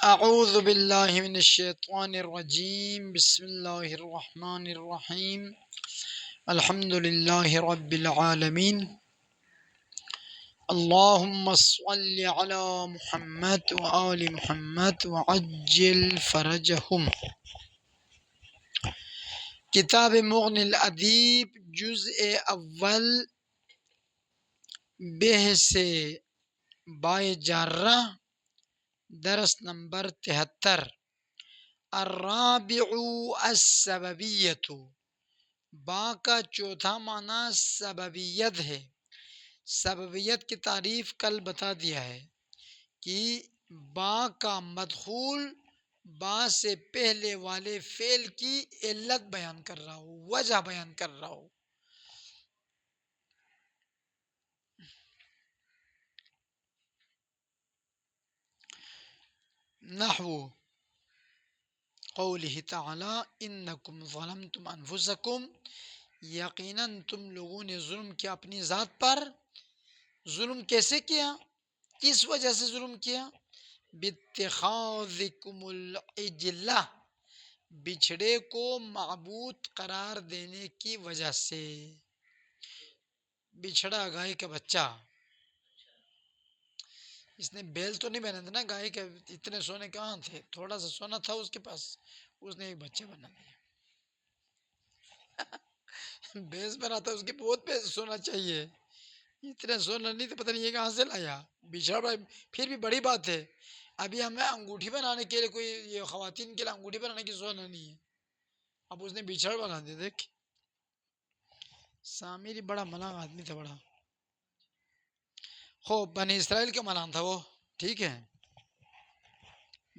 اعوذ باللہ من الشیطان الرجیم، بسم اللہ الرحمن الرحیم، الحمد للہ رب العالمین، اللہم صل علی محمد وآل محمد وعجل فرجہم۔ کتاب مغنی الادیب، جزء اول، بحث بائے جارہ، درس نمبر 73۔ الرابع السببیت، با کا چوتھا معنی سببیت ہے۔ سببیت کی تعریف کل بتا دیا ہے کہ با کا مدخول با سے پہلے والے فعل کی علت بیان کر رہا ہو، وجہ بیان کر رہا ہو۔ نحو قولہ تعالی انکم ظلمتم انفسکم، یقیناً تم لوگوں نے ظلم کیا اپنی ذات پر۔ ظلم کیسے کیا؟ کس وجہ سے ظلم کیا؟ باتخاذکم العجلہ، بچھڑے کو معبود قرار دینے کی وجہ سے۔ بچھڑا گائے کا بچہ، اس نے بیل تو نہیں بنا تھا نا گائے کے، اتنے سونے کہاں تھے، تھوڑا سا سونا تھا اس کے پاس، اس نے ایک بچہ بنا دیا۔ بھینس بنا تھا، اس کے بہت پیسے سونا چاہیے، اتنا سونا نہیں تو پتہ نہیں یہ کہاں سے لایا۔ بچھڑا پھر بھی بڑی بات ہے، ابھی ہمیں انگوٹھی بنانے کے لیے کوئی، یہ خواتین کے لیے انگوٹھی بنانے کی سونا نہیں ہے، اب اس نے بچھڑ بنا دیا۔ دیکھ سامری بڑا ملنگ آدمی تھا، بڑا خوب بنی اسرائیل کا ملان تھا وہ، ٹھیک ہے،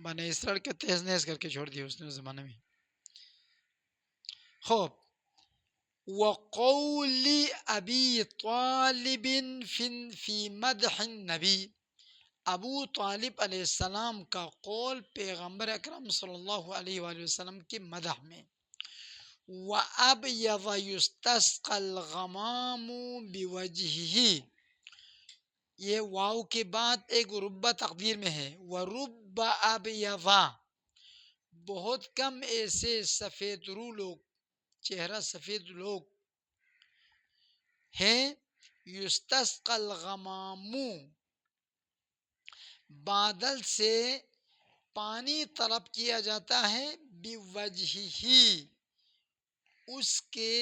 بنی اسرائیل کے تہز نہز کر کے چھوڑ دیا اس نے اس زمانے میں۔ خوب وقول ابی طالب فی مدح النبی، ابو طالب علیہ السلام کا قول پیغمبر اکرم صلی اللہ علیہ وآلہ وسلم کی مدح میں۔ وَأَبْيَضَ يُسْتَسْقَى الْغَمَامُ بِوَجْهِهِ، یہ واو کے بعد ایک ربہ تقدیر میں ہے، وَرُبَّ أَبْيَضَ، بہت کم ایسے سفید رو لوگ، چہرہ سفید لوگ ہیں، یستسقى الغمام، بادل سے پانی طلب کیا جاتا ہے، بوجہہ، اس کے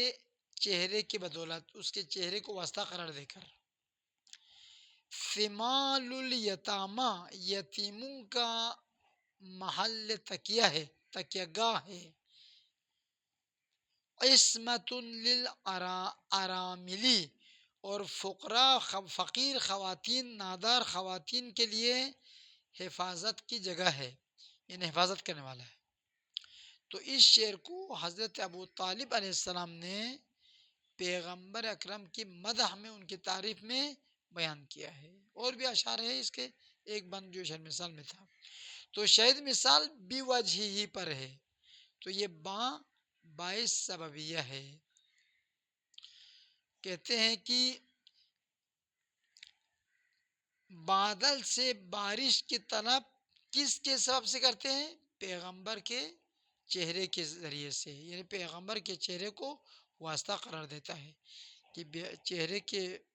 چہرے کی بدولت، اس کے چہرے کو واسطہ قرار دے کر۔ فمال الیتامی، یتیموں کا محل تکیہ ہے، تکیہ گاہ ہے۔ عصمت للارامل، اور فقراء فقیر خواتین، نادار خواتین کے لیے حفاظت کی جگہ ہے، یعنی حفاظت کرنے والا ہے۔ تو اس شعر کو حضرت ابو طالب علیہ السلام نے پیغمبر اکرم کی مدح میں، ان کی تعریف میں بیان کیا ہے۔ اور بھی اشعار ہے اس کے، ایک بند جو شہر مثال میں تھا۔ تو شہید مثال بوجہ ہی پر ہے، تو یہ باعث سببیہ ہے۔ کہتے ہیں کہ بادل سے بارش کی طلب کس کے سبب سے کرتے ہیں؟ پیغمبر کے چہرے کے ذریعے سے، یعنی پیغمبر کے چہرے کو واسطہ قرار دیتا ہے کہ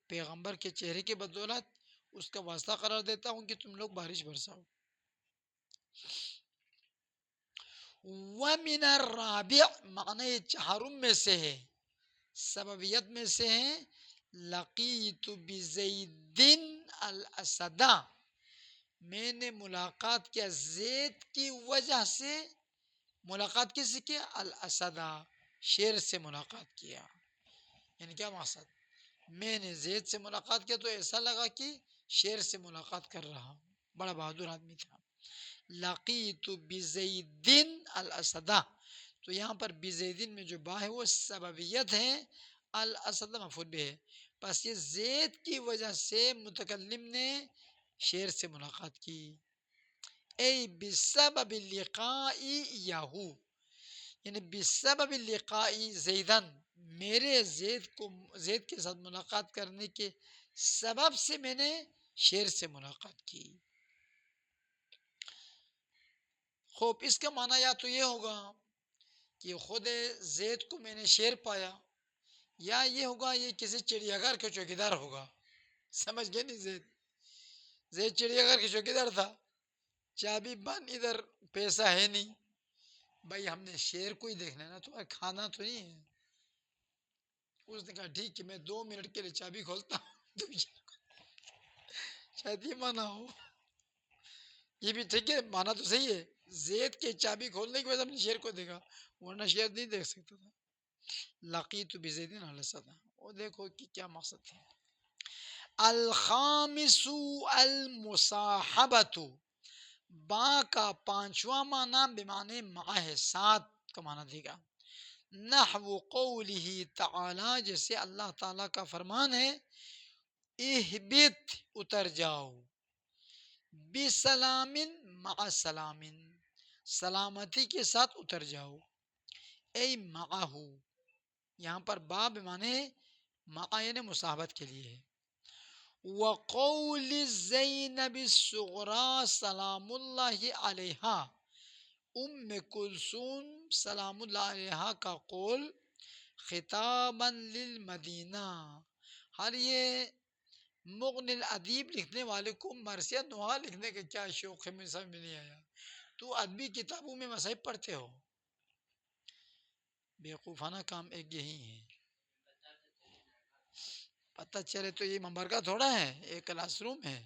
پیغمبر کے چہرے کی بدولت اس کا واسطہ قرار دیتا ہوں کہ تم لوگ بارش برساؤ۔ وَمِنَ الرَّابِعِ، معنی چہارم میں سے ہے، سببیت میں سے ہیں، لقیت بزید الاسد، میں نے ملاقات کیا زید کی وجہ سے۔ ملاقات کس سے کیا؟ الاسد، شیر سے ملاقات کیا۔ یعنی کیا مقصد؟ میں نے زید سے ملاقات کیا تو ایسا لگا کہ شیر سے ملاقات کر رہا ہوں، بڑا بہادر آدمی تھا۔ لقیت بزید الاسد، تو یہاں پر بزیدین میں جو با ہے وہ سببیت ہے، الاسد مفعول بھی ہے، پس یہ زید کی وجہ سے متکلم نے شیر سے ملاقات کی۔ ای بسبب لقائی یاہو، یعنی بسبب لقائی زیدن، میرے زید کے ساتھ ملاقات کرنے کے سبب سے میں نے شیر سے ملاقات کی. خوب اس کا معنی یا تو یہ ہوگا کہ خود زید کو میں نے شیر پایا، یا یہ ہوگا یہ کسی چڑیا گھر کا چوکیدار ہوگا. سمجھ گئے نہیں؟ زید چڑیا گھر کا چوکیدار تھا، چابی بند، ادھر پیسہ ہے نہیں. بھائی ہم نے شیر کو ہی دیکھنا ہے نا، تمہیں کھانا تو نہیں ہے. اس نے کہا ٹھیک ہے میں 2 منٹ کے لیے چابی کھولتا ہوں. شاید یہ مانا ہو، یہ بھی ٹھیک ہے، مانا تو صحیح ہے. زید کے چابی کھولنے کی وجہ سے ہم نے شیر کو دیکھا، ورنہ شیر نہیں دیکھ سکتا تھا. لقیت بزید علیہ السلام، وہ دیکھو کہ کیا مقصد ہے. الخامس المصاحبت، با کا پانچواں معنی بمعنی مع ہے، ساتھ کا معنی دے گا. نحو قولہ تعالی، جیسے اللہ تعالی کا فرمان ہے اہبت اتر جاؤ، بسلام مع سلام، سلامتی کے ساتھ اتر جاؤ. ای معہ، یہاں پر با بمعنی مع یعنی مصاحبت کے لیے ہے. وقول زینب الصغریٰ سلام اللہ علیہا، ام کلثوم سلام اللہ علیہا کا قول خطابا للمدینہ. ہر یہ مغنی الادیب لکھنے والے کو مرثیہ نوحہ لکھنے کا کیا شوق ہے، مجھے سمجھ میں نہیں آیا. تو ادبی کتابوں میں مصائب پڑھتے ہو، بیوقوفانہ کام ایک یہی ہے. پتہ چلے تو یہ ممبرکہ تھوڑا ہے، ایک کلاس روم ہے.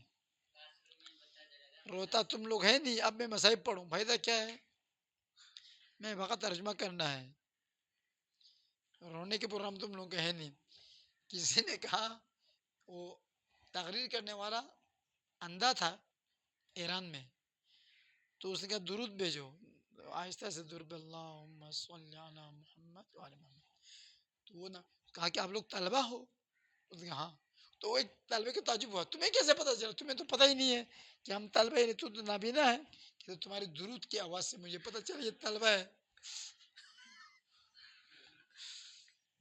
روتا تم لوگ ہے نہیں، اب میں مصائب پڑھوں، فائدہ کیا ہے؟ میں وقت ترجمہ کرنا ہے، رونے کے پروگرام تم لوگ کے ہے نہیں. کسی نے کہا، وہ تقریر کرنے والا اندھا تھا ایران میں، تو اس نے کہا درود بھیجو، آہستہ سے درود اللہم صلی علی محمد وعلی محمد. تو وہ کہا کہ آپ لوگ طلبہ ہو؟ اس نے کہا ہاں. تو وہ ایک طلبے کو تعجب ہوا، تمہیں کیسے پتا چلا؟ تمہیں تو پتہ ہی نہیں ہے کہ ہم طلبہ ہیں. تو نابینا ہے کہ تمہاری درود کی آواز سے مجھے پتہ چلا یہ طلبہ ہے.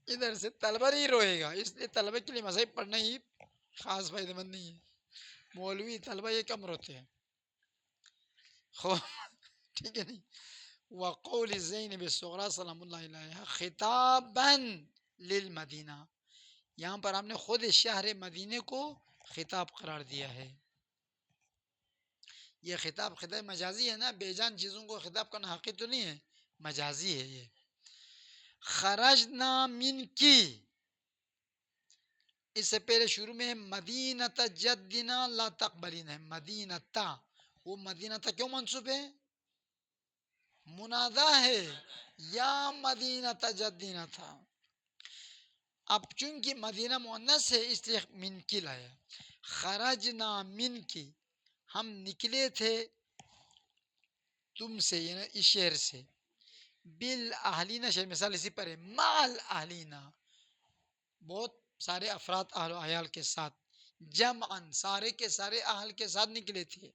ادھر سے طلبہ نہیں روئے گا، اس لیے طلبہ کے لیے مذہب پڑھنا ہی خاص فائدہ مند نہیں ہے. مولوی طلبہ یہ کم روتے ہیں. ٹھیک ہے نہیں. وقول زینب الصغریٰ سلام اللہ علیہ خطابا للمدینہ، یہاں پر ہم نے خود شہر مدینے کو خطاب قرار دیا ہے. یہ خطاب مجازی ہے نا، بے جان چیزوں کو خطاب کرنا حقیقی تو نہیں ہے، مجازی ہے یہ. خرجنا من کی، اس سے پہلے شروع میں ہے مدینۃ جدنا لا تقبلین ہے. مدینۃ، وہ مدینۃ کیوں منصوب ہے؟ منادا ہے، یا مدینۃ جدنا تھا. اب چونکہ مدینہ مؤنث ہے اس لیے من کی لایا. خرجنا من کی، ہم نکلے تھے تم سے یعنی اس شہر سے. بالاہلینا، شہر مثال اسی پر ہے. مال اہلینا، بہت سارے افراد اہل و عیال کے ساتھ. جمعن، سارے کے سارے اہل کے ساتھ نکلے تھے.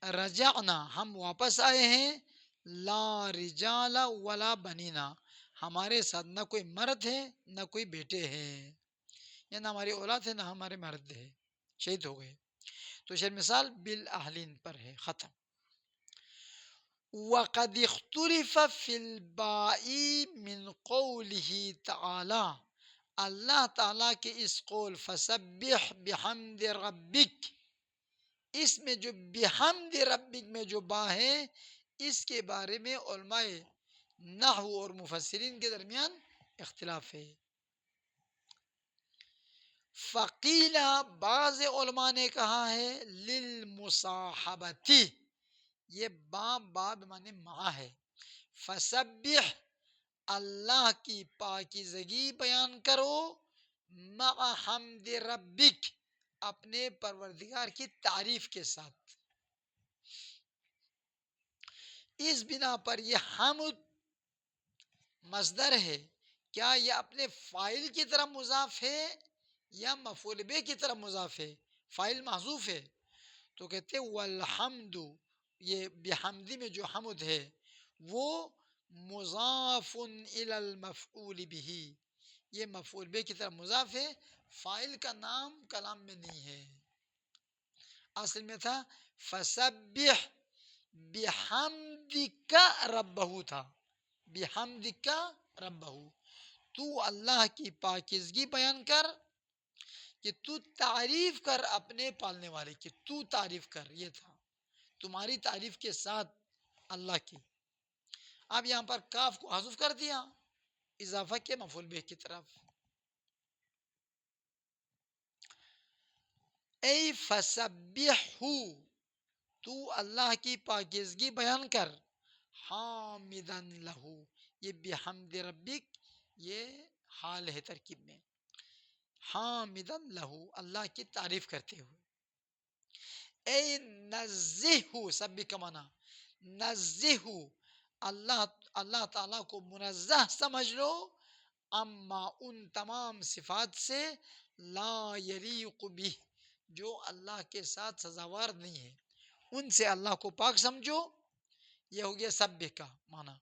رجعنا، ہم واپس آئے ہیں. لا رجال ولا بنینا، ہمارے ساتھ نہ کوئی مرد ہے نہ کوئی بیٹے ہیں، یا نہ ہماری اولاد ہے نہ ہمارے مرد ہے، شہید ہو گئے. تو شہر مثال بالاہلین پر ہے، ختم. وَقَدْ اخْتُلِفَ فِي الْبَاءِ مِنْ قَوْلِهِ تعالی، اللہ تعالیٰ کے اس قول فَسَبِّحْ بِحَمْدِ رَبِّكَ، اس میں جو بحمد ربک میں جو با ہے، اس کے بارے میں علماء نحو اور مفسرین کے درمیان اختلاف ہے. فقیلہ، بعض علماء نے کہا ہے للمصاحبتی، یہ با بمعنی مع ہے. فسبح، اللہ کی پاکیزگی بیان کرو. مع حمد ربک، اپنے پروردگار کی تعریف کے ساتھ. اس بنا پر یہ حمد مصدر ہے، کیا یہ اپنے فاعل کی طرف مضاف ہے یا مفعول بہ کی طرف مضاف ہے؟ فاعل محذوف ہے تو کہتے ہیں والحمد، یہ بحمدی میں جو حمد ہے وہ مضاف الی المفعول بہ، یہ مفعول بہ کی طرف مضاف ہے، فاعل کا نام کلام میں نہیں ہے. اصل میں تھا فسبح بحمدک ربہ تھا، بحمدک ربہ، تو اللہ کی پاکیزگی بیان کر، کہ تو تعریف کر اپنے پالنے والے کی، تو تعریف کر، یہ تھا تمہاری تعریف کے ساتھ اللہ کی۔ اب یہاں پر کاف کو حذف کر دیا اضافہ کے مفعول بہ کی طرف، اے فسبحہ، تو اللہ کی پاکیزگی بیان کر، حامدن لہو، یہ بحمد ربک یہ حال ہے ترکیب میں، حامدن لہو اللہ کی تعریف کرتے ہوئے، اے نزہو، سب کا معنی نزہو، اللہ تعالیٰ کو منزہ سمجھ لو، اما ان تمام صفات سے، لا یلیق بہ، جو اللہ کے ساتھ سزاوار نہیں ہے، ان سے اللہ کو پاک سمجھو، یہ ہو گیا سب کا معنی،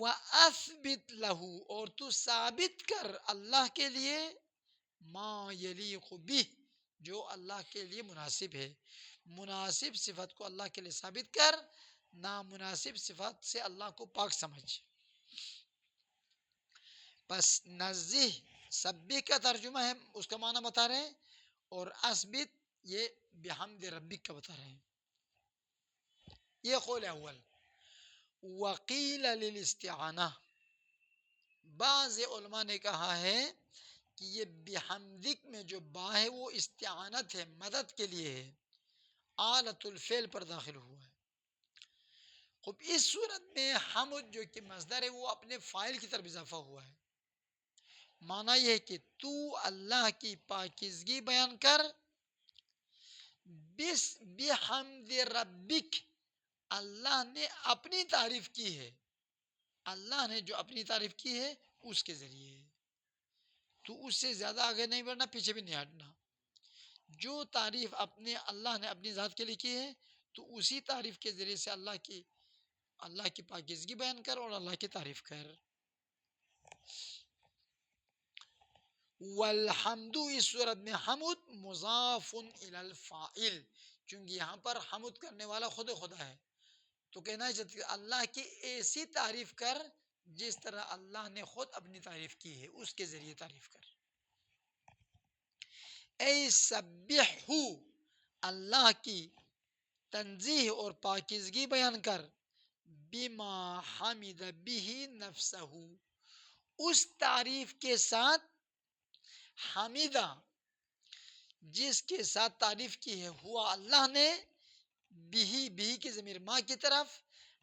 وَأَثْبِتْ لَهُ، اور تو ثابت کر اللہ کے لیے، ما یلیق بہ، جو اللہ کے لیے مناسب ہے، مناسب صفت کو اللہ کے لیے ثابت کر، نامناسب صفات سے اللہ کو پاک سمجھ۔ پس نزہ سبح کا ترجمہ ہے، اس کا معنی بتا رہے ہیں، اور اثبت یہ بحمد ربک کا بتا رہے ہیں، یہ قول اول۔ وقیل للاستعانہ، بعض علماء نے کہا ہے کہ یہ بحمدک میں جو با ہے وہ استعانت ہے، مدد کے لیے ہے، آلۃ الفعل پر داخل ہوا ہے۔ خوب اس صورت میں حمد جو کہ مصدر ہے وہ اپنے فاعل کی طرف اضافہ ہوا ہے، معنی یہ ہے کہ تو اللہ کی پاکیزگی بیان کر، بحمد ربک، اللہ نے اپنی تعریف کی ہے، اللہ نے جو اپنی تعریف کی ہے اس کے ذریعے، تو اس سے زیادہ آگے نہیں بڑھنا، پیچھے بھی نہیں ہٹنا، جو تعریف اللہ نے اپنی ذات کے لیے کی ہے تو اسی تعریف کے ذریعے سے اللہ کی پاکیزگی بیان کر اور اللہ کی تعریف کر۔ والحمد، اس صورت میں حمد مضاف الی الفاعل، چونکہ یہاں پر حمد کرنے والا خدا ہے، تو کہنا چاہتے ہیں اللہ کی ایسی تعریف کر جس طرح اللہ نے خود اپنی تعریف کی ہے، اس کے ذریعے تعریف کر۔ اے سبحہ، اللہ کی تنزیہ اور پاکیزگی بیان کر، بما حمد بہ نفسہ، اس تعریف کے ساتھ، حمیدہ جس کے ساتھ تعریف کی ہے، ہوا اللہ نے، بھی کی ضمیر ما کی طرف،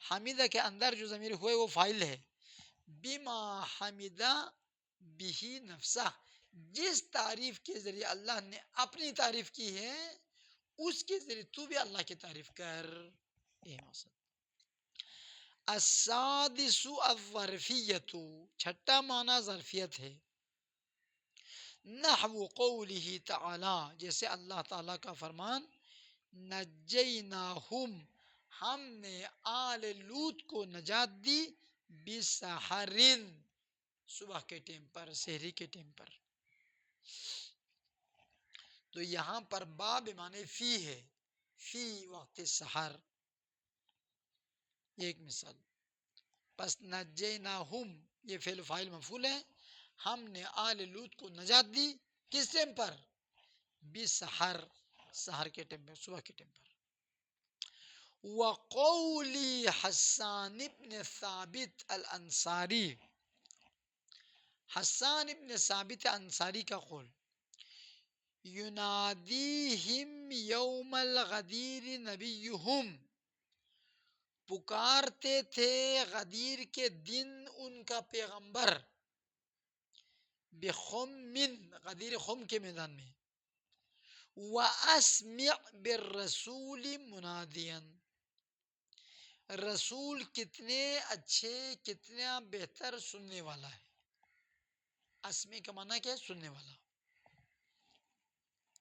حمیدہ کے اندر جو ضمیر ہوئے وہ فاعل ہے، بما حمیدہ بھی نفسہ، جس تعریف کے ذریعے اللہ نے اپنی تعریف کی ہے اس کے ذریعے تو بھی اللہ کی تعریف کر، یہ مقصد۔ السادس الظرفیت، چھٹا معنی ظرفیت ہے، نحو قولہ تعالی، جیسے اللہ تعالیٰ کا فرمان، نجیناہم، ہم نے آل لوط کو نجات دی، بسحر، صبح کے ٹائم پر، سحری کے ٹائم پر، تو یہاں پر با بمعنی فی ہے، فی وقت سحر، ایک مثال۔ پس نجیناہم یہ فعل فاعل مفعول ہے، ہم نے آل لوط کو نجات دی، کس ٹائم پر؟ بسحر، سحر کے ٹائم پر، صبح کے ٹائم پر۔ وقول حسان ابن ثابت الانصاری، حسان ابن ثابت انصاری کا قول، ینادیہم یوم الغدیر نبیہم، پکارتے تھے غدیر کے دن ان کا پیغمبر، بخم، غدیر خم کے میدان میں، واسمع بالرسول منادیا، رسول کتنے اچھے، کتنا بہتر سننے والا ہے، اسمع کا معنی کیا ہے؟ سننے والا،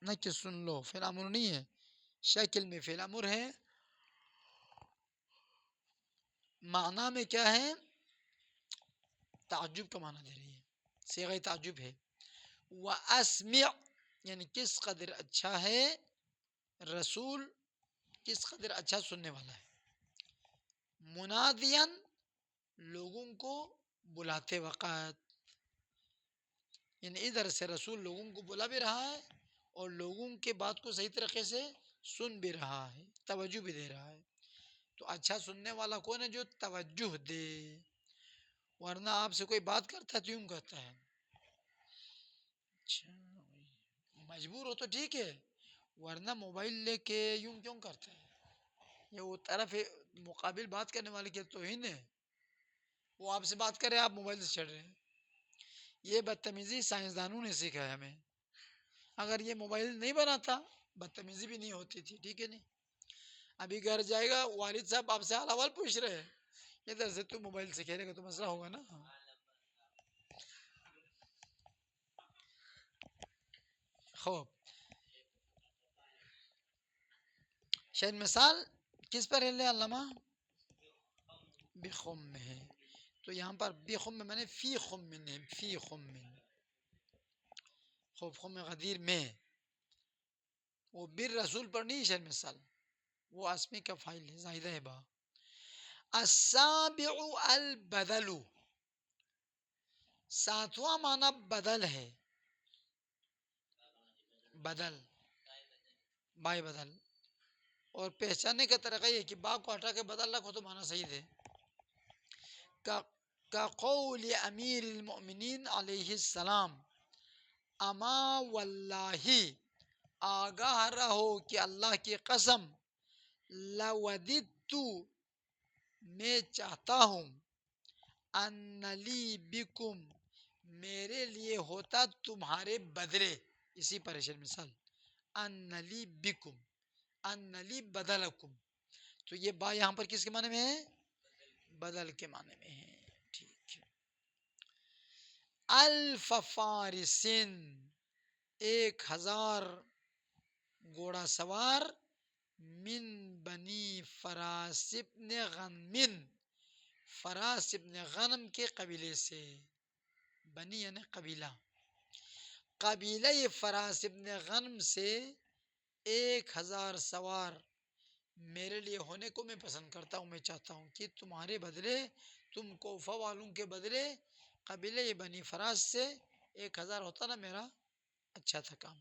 نہ کہ سن لو، فعل امر نہیں ہے، شکل میں فعل امر ہے، معنی میں کیا ہے؟ تعجب کا معنی دے رہی ہے، صیغہ تعجب ہے۔ واسمع، یعنی کس قدر اچھا ہے رسول، کس قدر اچھا سننے والا ہے. منادین لوگوں کو بلاتے وقت، یعنی ادھر سے رسول لوگوں کو بلا بھی رہا ہے اور لوگوں کے بات کو صحیح طریقے سے سن بھی رہا ہے، توجہ بھی دے رہا ہے. تو اچھا سننے والا کون ہے؟ جو توجہ دے. ورنہ آپ سے کوئی بات کرتا ہے تو یوں کہتا ہے اچھا مجبور ہو تو ٹھیک ہے، ورنہ موبائل لے کے یوں کیوں کرتا ہے؟ یہ وہ طرف مقابل بات کرنے والے کی توہین ہے. وہ آپ سے بات کرے، آپ موبائل سے چڑھ رہے ہیں. یہ بدتمیزی سائنسدانوں نے سیکھا ہے ہمیں. اگر یہ موبائل نہیں بناتا بدتمیزی بھی نہیں ہوتی تھی. ٹھیک ہے نہیں؟ ابھی گھر جائے گا والد صاحب آپ سے حال احوال پوچھ رہے ہیں، ادھر سے تو موبائل سے کھیلے گا تو مسئلہ ہوگا نا. خوب شاید مثال کس پر ہے؟ علامہ بخم میں ہے. تو یہاں پر بخم میں نے فی خم میں ہے، فی خم میں خوب خم غدیر میں. وہ بر رسول پر نہیں شاید مثال، وہ اسمی کا فائل ہے، زائدہ ہے با. السابع البدل، ساتواں معنی بدل ہے. بدل بائے بدل. اور پہچاننے کا طریقہ یہ کہ با کو ہٹا کے بدل رکھو تو معنی صحیح دے. کا قول امیر المؤمنین علیہ السلام، اما واللہ آگاہ رہو کہ اللہ کی قسم، لوددت میں چاہتا ہوں، ان لی بکم میرے لیے ہوتا تمہارے بدلے. اسی پریشان مثال ان لی بکم، ان لی بدلکم. تو یہ با یہاں پر کس کے معنی میں ہے؟ بدل کے معنی میں ہے. ٹھیک ہے. الف فارسن 1000 گھوڑا سوار، من بنی فراس ابن غنم، فراس ابن غنم کے قبیلے سے. بنی یعنی قبیلہ، قبیلہ فراس ابن غنم سے 1000 سوار میرے لیے ہونے کو میں پسند کرتا ہوں. میں چاہتا ہوں کہ تمہارے بدلے، تم کوفہ والوں کے بدلے قبیلہ بنی فراس سے 1000 ہوتا نا میرا اچھا تھا کام.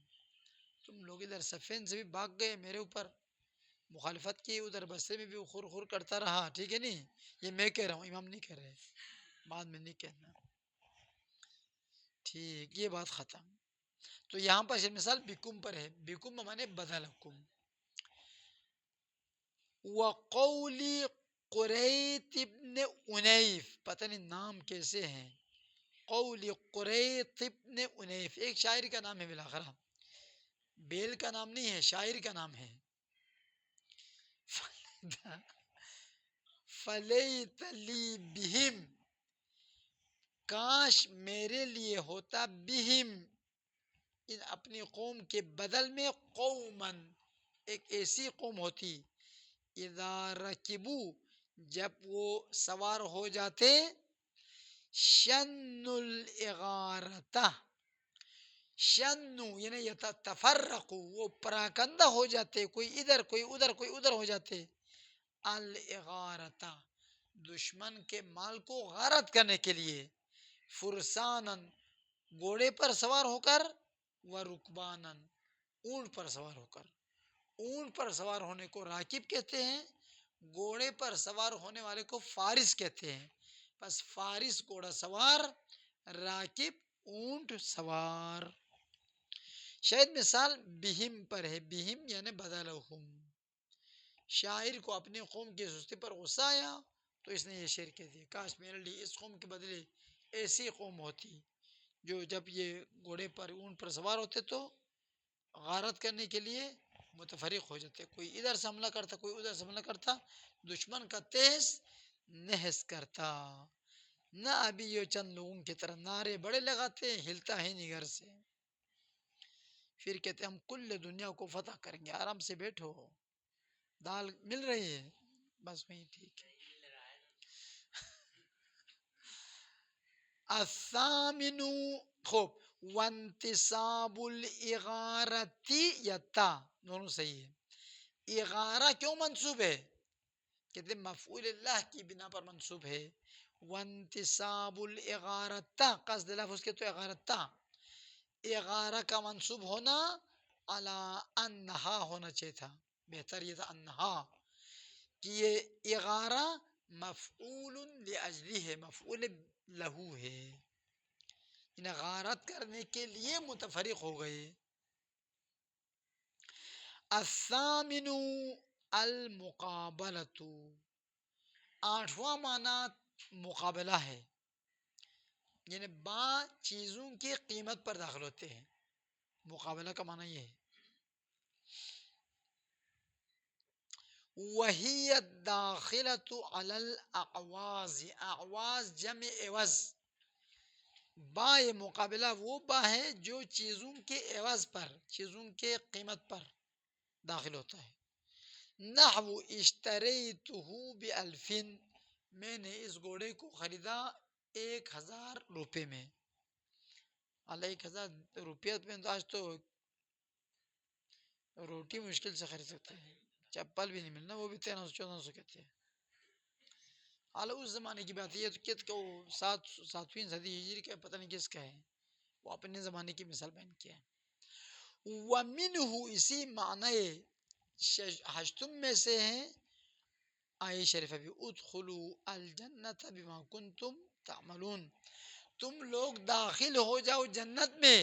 تم لوگ ادھر صفین سے بھی بھاگ گئے، میرے اوپر مخالفت کی، ادھر بسرے میں بھی خور خور کرتا رہا. ٹھیک ہے نہیں؟ یہ میں کہہ رہا ہوں، امام نہیں کہہ رہے، بعد میں نہیں کہنا. ٹھیک، یہ بات ختم. تو یہاں پر مثال بکم پر ہے، بکم مانے بدلکم. وقولی قریت ابن انیف، پتہ نہیں نام کیسے ہیں، قولی قریت ابن انیف ایک شاعر کا نام ہے. بالاخرہ بیل کا نام نہیں ہے، شاعر کا نام ہے. فلیت لی بہم، کاش میرے لیے ہوتا، بہم ان اپنی قوم کے بدل میں، قومن ایک ایسی قوم ہوتی، اذا رکبو جب وہ سوار ہو جاتے، شن الاغارتہ، شنو یعنی تفرقو وہ پراکندہ ہو جاتے، کوئی ادھر کوئی ادھر کوئی ادھر ہو جاتے. الاغارتہ دشمن کے مال کو غارت کرنے کے لیے، فرسانن گھوڑے پر سوار ہو کر، ورکبانن اونٹ پر سوار ہو کر. اونٹ پر سوار ہونے کو راکب کہتے ہیں، گھوڑے پر سوار ہونے والے کو فارس کہتے ہیں. بس فارس گھوڑا سوار، راکب اونٹ سوار. شاید مثال بہم پر ہے، بہم یعنی بدلہم. شاعر کو اپنی قوم کی سستی پر غصہ آیا تو اس نے یہ شعر کہہ دیا، کاش میرے لیے اس قوم کے بدلے ایسی قوم ہوتی جو جب یہ گھوڑے پر اونٹ پر سوار ہوتے تو غارت کرنے کے لیے متفرق ہو جاتے، کوئی ادھر سے حملہ کرتا کوئی ادھر سے حملہ کرتا، دشمن کا تیز نہس کرتا. نہ ابھی یہ چند لوگوں کی طرح نعرے بڑے لگاتے، ہلتا ہے نہیں گھر سے. پھر کہتے ہم کل دنیا کو فتح کریں گے. آرام سے بیٹھو، دال مل رہی ہے بس وہی ٹھیک ہے. الثامن خوب وانتصاب الاغارتی یتا، دونوں صحیح ہے. اغارہ کیوں منصوب ہے؟ کہتے مفعول اللہ کی بنا پر منصوب ہے. وانتصاب الاغارتا، قصد لفظ کے تو اغارتا، اغارہ کا منصوب ہونا علی انہا ہونا چاہیے تھا، بہتر یہ تھا انہا، کہ یہ اغارہ مفعول لاجلہ ہے، مفعول لہو ہے، ان غارت کرنے کے لیے متفرق ہو گئے. الثامن المقابلۃ، آٹھواں معنی مقابلہ ہے، یعنی با چیزوں کی قیمت پر داخل ہوتے ہیں. مقابلہ کا معنی یہ ہے. وہی الداخلۃ علی الاعواز، اعواز جمع عوض، با یہ مقابلہ وہ با ہے جو چیزوں کے عوض پر، چیزوں کے قیمت پر داخل ہوتا ہے. نحو اشتریتہ بألف، میں نے اس گھوڑے کو خریدا 1000 روپے میں. اللہ 1000 روپیہ میں تو آج تو روٹی مشکل سے خرید سکتے ہیں، چپل بھی نہیں ملنا، وہ بھی 1300-1400 کہتے ہیں. حال اس زمانے کی بات ہے، یہ تو کت کو 7ویں صدی ہجری کا پتہ نہیں کس کا ہے، وہ اپنے زمانے کی مثال بیان کیا ہے. وَمِنْهُ، اسی معنی ہشتم میں سے ہیں آیہ شریفہ بھی، ادخلوا الجنت بما کنتم تعملون، تم لوگ داخل ہو جاؤ جنت میں،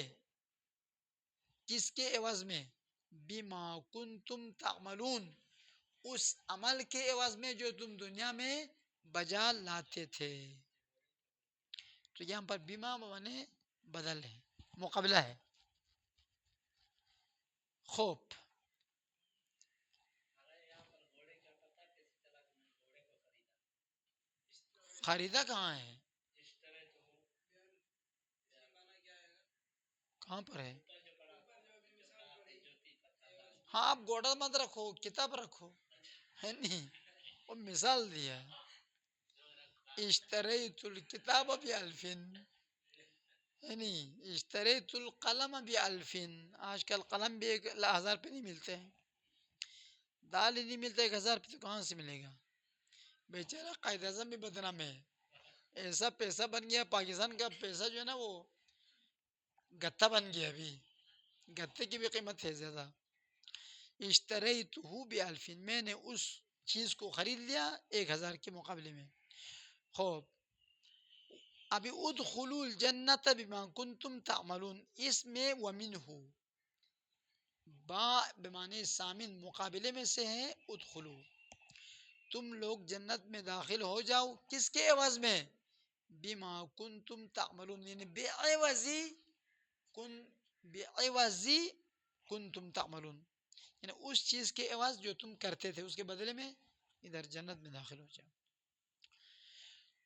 کس کے عوض میں؟ بما کنتم تعملون، اس عمل کے عوض میں جو تم دنیا میں بجا لاتے تھے. تو یہاں پر بما معنی بدل ہے، مقابلہ ہے. خوب، خریدا کہاں ہے؟ کہاں پر ہے؟ ہاں آپ گوڑا مت رکھو، کتاب رکھو، ہے نہیں، وہ مثال دیا. اشتریت الکتاب بألف، ہے نہیں، اشتریت القلم بألف، آج کل قلم بھی 1000 پہ نہیں ملتے ہیں، دال ہی نہیں ملتا 1000 پہ، تو کہاں سے ملے گا؟ بیچارہ قائد اعظم بھی بدنام ہے، ایسا پیسہ بن گیا، پاکستان کا پیسہ جو ہے نا وہ گتھا بن گیا، ابھی گتے کی بھی قیمت ہے زیادہ. اشتریتہ بألف، میں نے اس چیز کو خرید لیا 1000 کے مقابلے میں. خوب، ابھی ادخلوا الجنت بما کنتم تعملون، اس میں ومنہ با بمعنی سامن مقابلے میں سے ہے. ادخلوا، تم لوگ جنت میں داخل ہو جاؤ، کس کے عوض میں؟ بما کنتم تعملون، یعنی بعوضی کنتم تعملون، یعنی اس چیز کے عوض جو تم کرتے تھے، اس کے بدلے میں ادھر جنت میں داخل ہو جاؤ.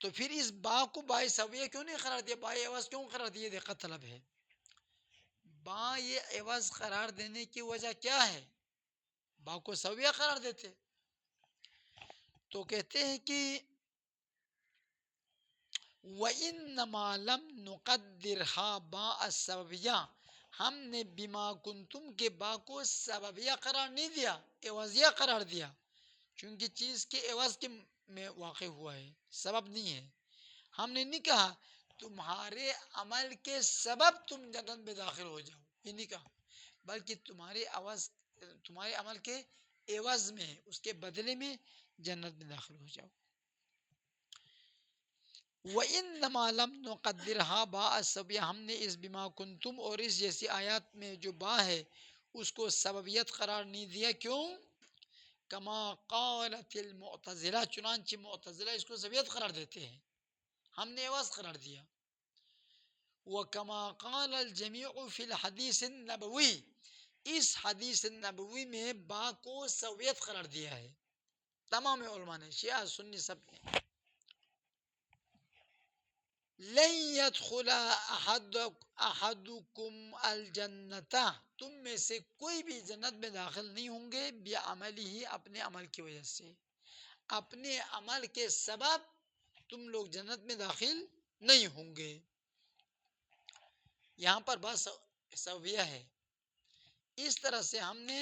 تو پھر اس با کو با سویہ کیوں نہیں قرار دیا، با عوض کیوں قرار دیا؟ دقت طلب ہے. با یہ عوض قرار دینے کی وجہ کیا ہے؟ با کو سویہ قرار دیتے تو کہتے ہیں کہ وَإِنَّمَا لَمْ نُقَدِّرْهَا باء السببیہ، ہم نے بما کنتم کے با کو سببیہ قرار نہیں دیا، عوضیہ قرار دیا، چونکہ چیز کے عوض کے میں واقع ہوا ہے، سبب نہیں ہے. ہم نے نہیں کہا تمہارے عمل کے سبب تم جنت میں داخل ہو جاؤ، یہ نہیں کہا، بلکہ تمہارے عمل کے عوض میں، اس کے بدلے میں جنت میں داخل ہو جاؤ. وَإِنَّمَا لَمْ نُقَدِّرْهَا بَاءَ السَّبَبِيَّةِ، ہم نے اس بما کنتم اور اس جیسی آیات میں جو با ہے اس کو سببیت قرار نہیں دیا. کیوں؟ کما قالت المعتزلہ، چنانچہ معتزلہ اس کو سببیت قرار دیتے ہیں، ہم نے عوض قرار دیا. وَكَمَا قَالَ الْجَمِيعُ فِي الْحَدِيثِ النَّبَوِيِّ، اس حدیث نبوی میں با کو سویت قرار دیا ہے تمام علماء نے، شیعہ سنی سب نے. لَن يَدْخُلَ أَحَدُكُمْ الْجَنَّةَ، تم میں سے کوئی بھی جنت میں داخل نہیں ہوں گے بِعَمَلِهِ، اپنے عمل کی وجہ سے، اپنے عمل کے سبب تم لوگ جنت میں داخل نہیں ہوں گے. یہاں پر بات سببیہ ہے. اس طرح سے ہم نے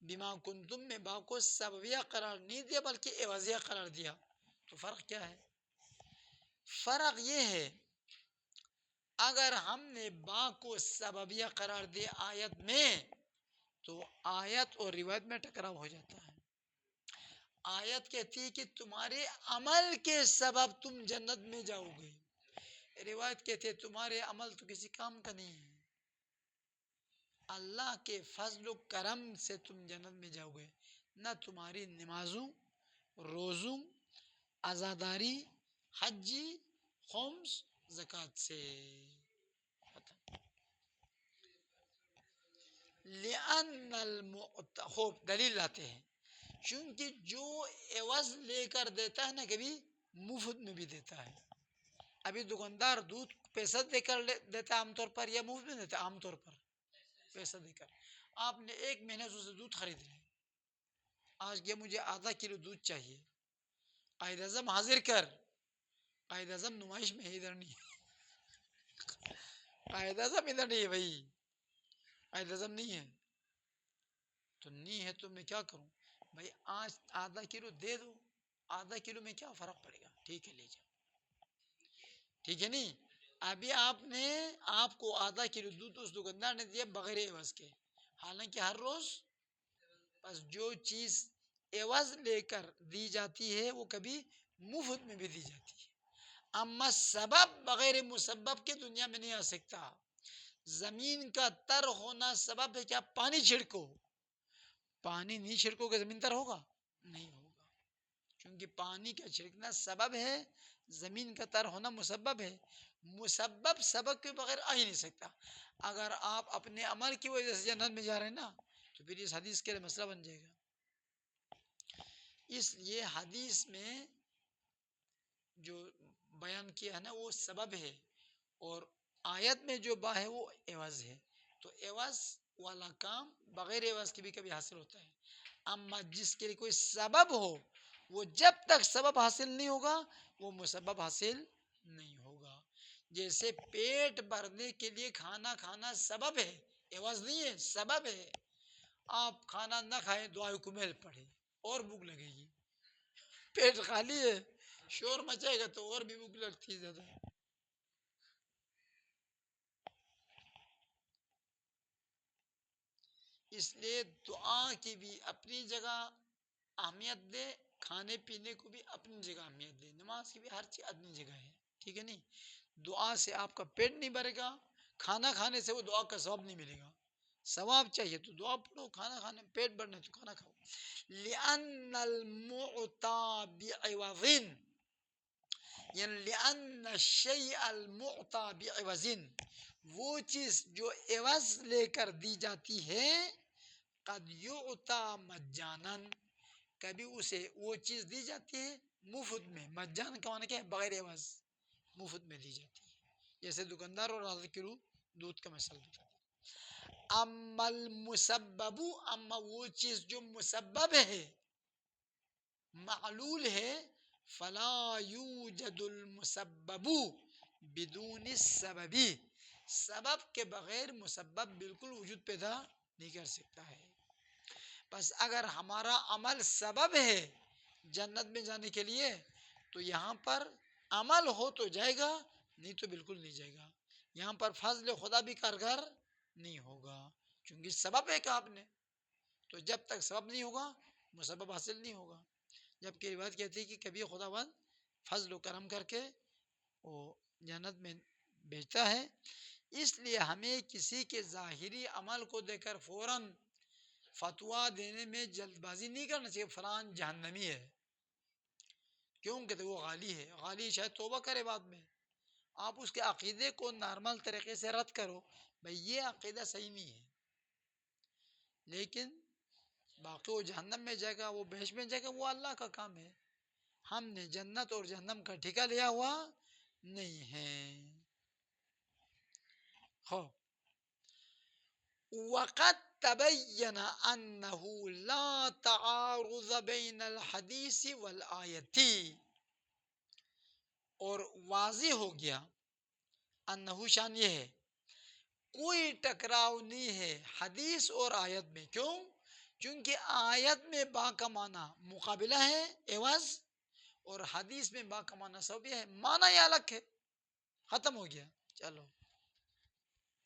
بما کنتم میں با کو سببیہ قرار نہیں دیا بلکہ عوضیہ قرار دیا. تو فرق کیا ہے؟ فرق یہ ہے اگر ہم نے با کو سببیہ قرار دیا آیت میں تو آیت اور روایت میں ٹکراؤ ہو جاتا ہے. آیت کہتی ہے کہ تمہارے عمل کے سبب تم جنت میں جاؤ گے. روایت کہتی ہے تمہارے عمل تو کسی کام کا نہیں ہے. اللہ کے فضل و کرم سے تم جنت میں جاؤ گے، نہ تمہاری نمازوں، روزوں، عزاداری، حجی، خمس، زکوٰۃ سے. لأن خوب دلیل لاتے ہیں چونکہ جو عوض لے کر دیتا ہے نا کبھی مفت میں بھی دیتا ہے. ابھی دکاندار دودھ پیسہ دے کر دیتا ہے عام طور پر یا مفت میں دیتا ہے؟ عام طور پر پیسہ دے کر. آپ نے ایک مہینے سے دودھ خرید لیا، آج کہ مجھے آدھا کلو دودھ چاہیے، قائد اعظم حاضر کر. قائد اعظم نمائش میں ہے، ادھر نہیں ہے. قائد اعظم ادھر نہیں ہے بھائی، قائد اعظم نہیں ہے. تو نہیں ہے تو میں کیا کروں بھائی؟ آج آدھا کلو دے دو، آدھا کلو میں کیا فرق پڑے گا؟ ٹھیک ہے لے جاؤ. ٹھیک ہے نہیں؟ ابھی آپ کو آدھا کلو دودھ اس دکاندار نے دیا بغیر عوض کے، حالانکہ ہر روز بس جو چیز عوض لے کر دی جاتی ہے وہ کبھی مفت میں بھی دی جاتی ہے. اما سبب بغیر مسبب کے دنیا میں نہیں آ سکتا. زمین کا تر ہونا سبب ہے. کیا پانی چھڑکو، پانی نہیں چھڑکو کہ زمین تر ہوگا؟ نہیں ہوگا. کیونکہ پانی کا چھڑکنا سبب ہے، زمین کا تر ہونا مسبب ہے. مسبب سبب کے بغیر آ ہی نہیں سکتا. اگر آپ اپنے عمل کی وجہ سے جنت میں جا رہے ہیں نا تو پھر اس حدیث کے لیے مسئلہ بن جائے گا. اس لیے حدیث میں جو بیان کیا ہے نا وہ سبب ہے، اور آیت میں جو با ہے وہ عوض ہے. تو عوض والا کام بغیر عوض کے بھی کبھی حاصل ہوتا ہے. اما جس کے لیے کوئی سبب ہو وہ جب تک سبب حاصل نہیں ہوگا وہ مسبب حاصل نہیں ہوگا. جیسے پیٹ بھرنے کے لیے کھانا کھانا سبب ہے، عوض نہیں ہے، سبب ہے. آپ کھانا نہ کھائیں دعائے کمیل پڑھیں اور بھوک لگے گی. پیٹ خالی ہے شور مچائے گا تو اور بھی بھوک لگتی ہے زیادہ. اس لیے دعا کی بھی اپنی جگہ اہمیت دے، کھانے پینے کو بھی اپنی جگہ اہمیت دے، نماز کی بھی ہر چیز اپنی جگہ ہے. ٹھیک ہے نہیں؟ دعا سے آپ کا پیٹ نہیں بھرے گا، کھانا کھانے سے وہ دعا کا ثواب نہیں ملے گا. ثواب چاہیے تو دعا پڑھو، کھانا کھانے پیٹ بھرنے تو کھانا کھاؤ. لأن المعطى بعوض، یعنی لأن الشیء المعطى بعوض، وہ چیز جو عوض لے کر دی جاتی ہے، قد یعطى مجانا، کبھی اسے وہ چیز دی جاتی ہے مفت میں. مجان کا معنی کیا ہے؟ بغیر عوض، مفت میں دی جاتی ہے. جیسے دکاندار اور آدھا کلو دودھ کا مثال بتا دیا. اما المسبب، اما وہ چیز جو مسبب ہے، معلول ہے، فلا یوجد المسبب بدون السبب، سبب کے بغیر مسبب بالکل وجود پیدا نہیں کر سکتا ہے. بس اگر ہمارا عمل سبب ہے جنت میں جانے کے لیے تو یہاں پر عمل ہو تو جائے گا، نہیں تو بالکل نہیں جائے گا. یہاں پر فضل خدا بھی کارگر نہیں ہوگا کیونکہ سبب ہے کہ آپ نے، تو جب تک سبب نہیں ہوگا مسبب حاصل نہیں ہوگا. جبکہ روایت کہتی ہے کہ کبھی خدا بند فضل و کرم کر کے وہ جنت میں بھیجتا ہے. اس لیے ہمیں کسی کے ظاہری عمل کو دیکھ کر فوراً فتویٰ دینے میں جلد بازی نہیں کرنا چاہیے. فلان جہنمی ہے، کیوں کہ وہ غالی ہے، غالی شاید توبہ کرے بعد میں. آپ اس کے عقیدے کو نارمل طریقے سے رد کرو، بھئی یہ عقیدہ صحیح نہیں ہے، لیکن باقی وہ جہنم میں جائے گا، وہ بہشت میں جائے گا، وہ اللہ کا کام ہے. ہم نے جنت اور جہنم کا ٹھیکہ لیا ہوا نہیں ہے. وقد تبین انه لا تعارض بین الحدیث والآیت، اور واضح ہو گیا، انہو شان یہ ہے کوئی ٹکراؤ نہیں ہے حدیث اور آیت میں. کیوں؟ چونکہ آیت میں با کا معنی مقابلہ ہے، عوض، اور حدیث میں با کا معنی سبب ہے، معنی یہ الگ ہے. ختم ہو گیا. چلو.